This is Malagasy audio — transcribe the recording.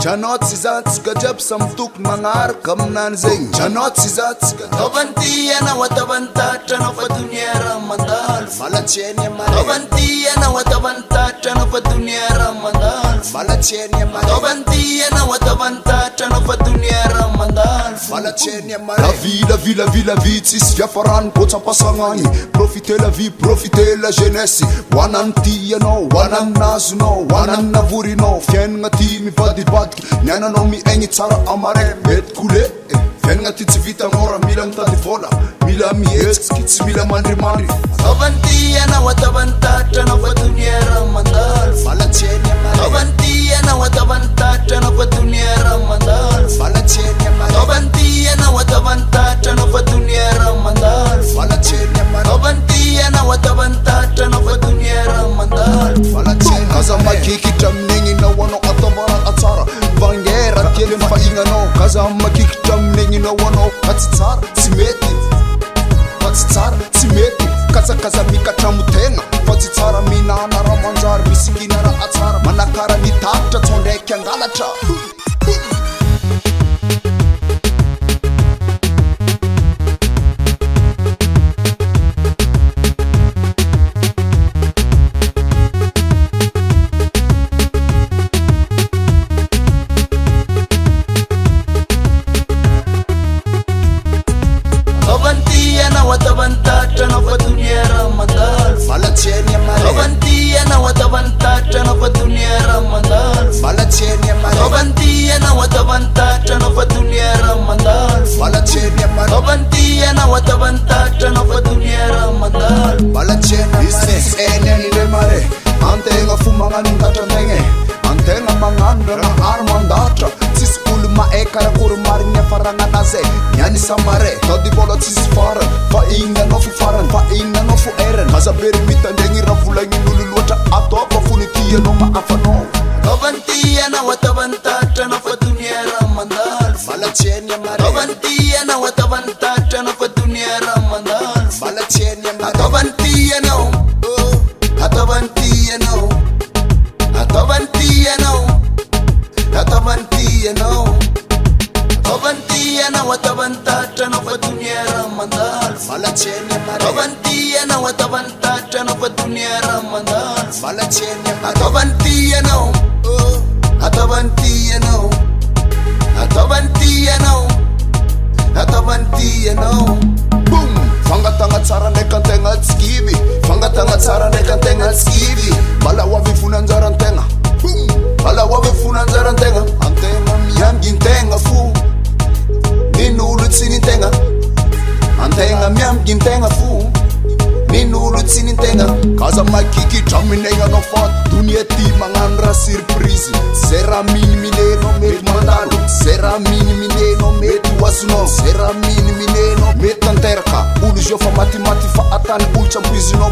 Janot si zatsika jiaby samy tokony magnaraka aminany zegny. Janot si zatsika Tavanty anao atavantatra anao fa dunia raha mandalo. malatsieny amare Tavanty anao atavantatra anao fa dunia raha mandalo. malatsieny amare Tavanty anao atavantatra anao fa dunia raha mandalo. malatsieny amare la vie tsisy fiafarany koa tsampasagnany. Profiter la vie, profiter la jeunesse. Hoanany ty anao, hoanany nazonao, hoanany navorinao. Fiainagna ty mivadibadiky, niainanao miaigny tsara amare. Mety kole fiainagna ty tsy vita mora, mila mitady vola, mila mihetsiky, tsy mila mandrimandry. Tavanty anao atavantatra anao fa dunia raha mandalo. Malatsieny amare Tavanty anao atavantatra anao fa dunia raha mandalo. malatsieny amare Tavanty anao atavantatra anao fa dunia raha mandalo. malatsieny amare Tavanty anao atavantatra anao fa dunia raha mandalo. malatsieny kaza makikitra amin'igninao anao ataovana tsara. Vangera kely fahignanao kaza makikitra amin'igninao anao ka tsy tsara tsy mety, fa tsy tsara tsy mety. Katsakaza mikatra motegna fa tsy tsara minana raha manjary misikina raha tsara. Manakara ny tapitra tsao ndraiky angalatra. Tavanty anao atavantatra anao fa dunia raha mandalo. Malatsieny amare Tavanty anao atavantatra anao fa dunia raha mandalo. malatsieny amare Tavanty anao atavantatra anao fa dunia raha mandalo. malatsieny amare Tavanty anao atavantatra anao fa dunia raha mandalo. malatsieny amare enenile mare. Antegna fo magnano ndatrantegna, antegna magnano raha ary mandatra. Tsisy olo mahay karakory marigny afaragnazy niany samare. Tady vola tsisy farany, fa inanao fo farany, fa inanao fo erany. Mazabery mitandregny raha volagnin'olo loatra, ataova fony ty anao maafanao. Tavanty anao atavantatra anao fa dunia raha mandalo. Malatsieny amare Tavanty anao atavantatra anao fa dunia raha mandalo. malatsieny amare Atavanty anao, atavanty anao, atavanty anao, atavanty anao, atavanty anao atavantatra anao fa dunia raha mandalo. malatsieny amare Atavanty anao atavantatra anao fa dunia raha mandalo. malatsieny amare Atavanty anao, atavanty anao, atavanty anao, atavanty anao. boom. Fangatagna tsara ndraiky antegna tsikivy, fangatagna tsara ndraiky antegna tsikivy. Mbala hoavy fonanjara antegna, boom. Mbala hoavy fonanjara antegna, antegna miamby-ntegna fo nin'olo tsy nintegna. Antegna miamby-ntegna fo nin'olo tsy nintegna. Kaza makikitra amin'egna anao fa dunia ty magnano raha surprise. Zay raha miniminenao mety mandalo, zay raha miniminenao mety hoazonao, zay raha miniminenao mety tanteraka. Olo zio fa matimaty fa atany olo tsy ampoizinao